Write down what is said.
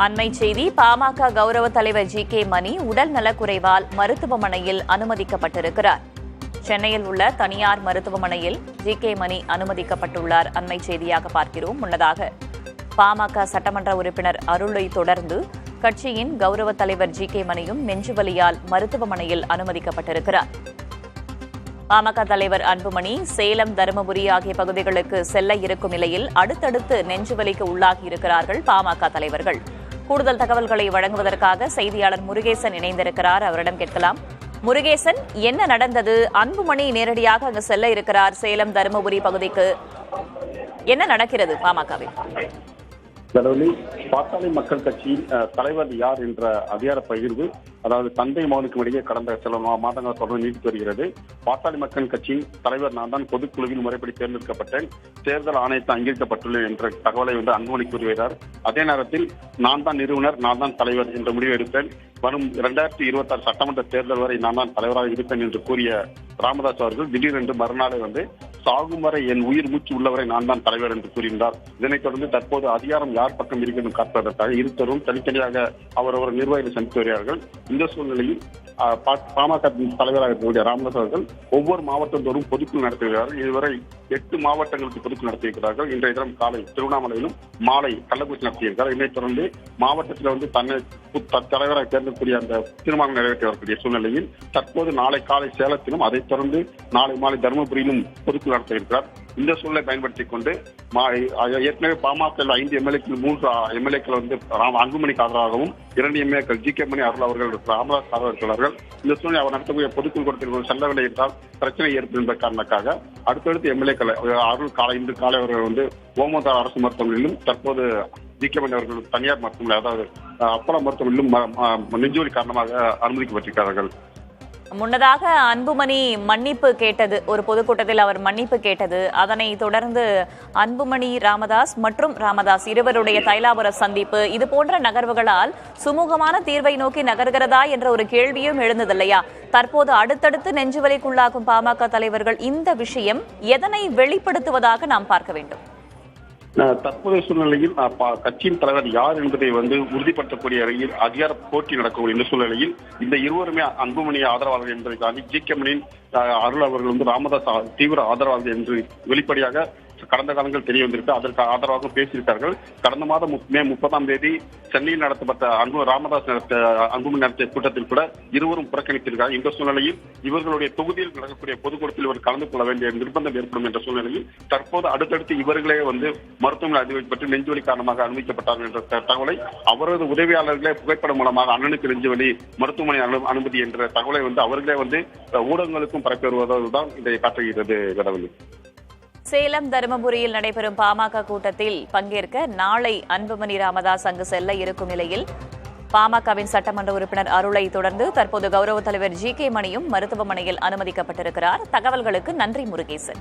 அண்மை செய்தி. பாமக கௌரவ தலைவர் ஜி.கே. மணி உடல் நலக்குறைவால் மருத்துவமனையில் அனுமதிக்கப்பட்டிருக்கிறார். சென்னையில் உள்ள தனியார் மருத்துவமனையில் ஜி.கே. மணி அனுமதிக்கப்பட்டுள்ளார். அண்மை செய்தியாக பார்க்கிறோம். முன்னதாக பாமக சட்டமன்ற உறுப்பினர் அருளை தொடர்ந்து கட்சியின் கௌரவ தலைவர் ஜி.கே. மணியும் நெஞ்சுவலியால் மருத்துவமனையில் அனுமதிக்கப்பட்டிருக்கிறார். பாமக தலைவர் அன்புமணி சேலம், தருமபுரி ஆகிய பகுதிகளுக்கு செல்ல இருக்கும் நிலையில் அடுத்தடுத்து நெஞ்சுவலிக்கு உள்ளாகியிருக்கிறார்கள் பாமக தலைவர்கள். கூடுதல் தகவல்களை வழங்குவதற்காக செய்தியாளர் முருகேசன் இணைந்திருக்கிறார். அவரிடம் கேட்கலாம். முருகேசன், என்ன நடந்தது? அன்புமணி நேரடியாக அங்கு செல்ல இருக்கிறார் சேலம், தருமபுரி பகுதிக்கு. என்ன நடக்கிறது பாமகவில்? பாட்டாளி மக்கள் கட்சியின் தலைவர் யார் என்ற அதிகார பகிர்வு, அதாவது தந்தை மகனுக்கும் இடையே கடந்த சில மாதங்கள் தொடர்ந்து நீடித்து வருகிறது. பாட்டாளி மக்கள் கட்சியின் தலைவர் நான் தான் பொதுக்குழுவில் முறைப்படி தேர்ந்தெடுக்கப்பட்டேன், தேர்தல் ஆணையத்தை அங்கீகரிக்கப்பட்டுள்ளேன் என்ற தகவலை அன்புமணி கூறி வருகிறார். அதே நேரத்தில் நான் தான் நிறுவனர், நான் தான் தலைவர் என்ற முடிவை எடுப்பேன், வரும் 2026 சட்டமன்ற தேர்தல் வரை நான் தான் தலைவராக இருப்பேன் என்று கூறிய ராமதாஸ் அவர்கள் திடீரென்று மறுநாளே சாகும் வரை என் உயிர் மூச்சு உள்ளவரை நான் தான் தலைவர் என்று கூறினார். இதனைத் தொடர்ந்து தற்போது அதிகாரம் யார் பக்கம் இருக்கிறது காப்பதற்காக இருத்தரும் தனித்தனியாக அவரவர் நிர்வாகிகளை சந்தித்து வருகிறார்கள். இந்த சூழ்நிலையில் பாமக தலைவராக இருக்கக்கூடிய ராமதாஸ் அவர்கள் ஒவ்வொரு மாவட்டத்தோறும் பொதுக்குழு நடத்துகிறார்கள். இதுவரை 8 மாவட்டங்களுக்கு பொதுக்குழு நடத்தியிருக்கிறார்கள். இன்றைய தினம் காலை திருவண்ணாமலையிலும் மாலை கள்ளக்குறிச்சி நடத்தியிருக்கிறார். இதனைத் தொடர்ந்து மாவட்டத்தில் தன்னை தலைவராக தேர்ந்தெடுக்கக்கூடிய அந்த தீர்மானம் நிறைவேற்றி வரக்கூடிய சூழ்நிலையில் தற்போது நாளை காலை சேலத்திலும், அதைத் தொடர்ந்து நாளை மாலை தருமபுரியிலும் பொதுக்குழு நடத்தியிருக்கிறார். இந்த சூழலை பயன்படுத்திக் கொண்டு ஏற்கனவே பாமக 5 எம்எல்ஏக்கள் 3 எம்எல்ஏக்கள் அன்புமணிக்கு ஆதரவாகவும் 2 எம்எல்ஏக்கள் ஜி.கே. மணி அருள் அவர்கள் ராமதாஸ் ஆதரவு இருக்கிறார்கள். இந்த சூழ்நிலை அவர் நடத்தக்கூடிய பொதுக்குழு கூட்டத்தில் செல்லவில்லை என்றால் பிரச்சனை ஏற்படும் என்ற காரணக்காக அடுத்தடுத்து எம்எல்ஏக்கள் அருள் இன்று காலை அவர்கள் ஓமந்தார் அரசு மருத்துவமனையிலும், தற்போது ஜி.கே. மணி அவர்கள் தனியார் மருத்துவமனை, அதாவது அப்போலோ மருத்துவமனையிலும் நெஞ்சுவலி காரணமாக அனுமதிக்கப்பட்டிருக்கிறார்கள். முன்னதாக அன்புமணி மன்னிப்பு கேட்டது, ஒரு பொதுக்கூட்டத்தில் அவர் மன்னிப்பு கேட்டது. அதனை தொடர்ந்து அன்புமணி ராமதாஸ் மற்றும் ராமதாஸ் இருவருடைய தைலாபுர சந்திப்பு, இது போன்ற நகர்வுகளால் சுமூகமான தீர்வை நோக்கி நகர்கிறதா என்ற ஒரு கேள்வியும் எழுந்ததில்லையா? தற்போது அடுத்தடுத்து நெஞ்சுவலிக்குள்ளாகும் பாமக தலைவர்கள், இந்த விஷயம் எதனை வெளிப்படுத்துவதாக நாம் பார்க்க வேண்டும்? தற்போதைய சூழ்நிலையில் கட்சியின் தலைவர் யார் என்பதை உறுதிப்படுத்தக்கூடிய வகையில் அதிகார போட்டி நடக்கக்கூடிய இந்த சூழ்நிலையில் இந்த இருவருமே அன்புமணி ஆதரவாளர்கள் என்பதை தாண்டி ஜி.கே. மணியின் அருள் அவர்கள் ராமதாஸ் தீவிர ஆதரவாளர்கள் என்று வெளிப்படையாக கடந்த காலங்கள் தெரிய வந்திருக்கு. அதற்கு ஆதரவாக பேசியிருக்கார்கள். கடந்த மாதம் மே 30ஆம் தேதி சென்னையில் நடத்தப்பட்ட அன்புமணி நடத்திய கூட்டத்தில் கூட இருவரும் புறக்கணித்திருக்கிறார். இந்த சூழ்நிலையில் இவர்களுடைய தொகுதியில் நடக்கக்கூடிய பொதுக்கூட்டத்தில் இவர் கலந்து கொள்ள வேண்டிய நிர்பந்தம் ஏற்படும் என்ற சூழ்நிலையில் தற்போது அடுத்தடுத்து இவர்களே மருத்துவமனை அதிகரிக்கப்பட்டு நெஞ்சுவலி காரணமாக அனுமதிக்கப்பட்டார்கள் என்ற தகவலை அவரது உதவியாளர்களே புகைப்படம் மூலமாக அண்ணனுக்கு நெஞ்சுவலி மருத்துவமனை அனுமதி என்ற தகவலை அவர்களே ஊடகங்களுக்கும் பரப்பி வருவதால் இதை காட்டுகிறது. கடவுள் சேலம், தருமபுரியில் நடைபெறும் பாமக கூட்டத்தில் பங்கேற்க நாளை அன்புமணி ராமதாஸ் அங்கு செல்ல இருக்கும் நிலையில் பாமகவின் சட்டமன்ற உறுப்பினர் அருளை தொடர்ந்து தற்போது கௌரவ தலைவர் ஜி.கே. மணியும் மருத்துவமனையில் அனுமதிக்கப்பட்டிருக்கிறார். தகவல்களுக்கு நன்றி முருகேசன்.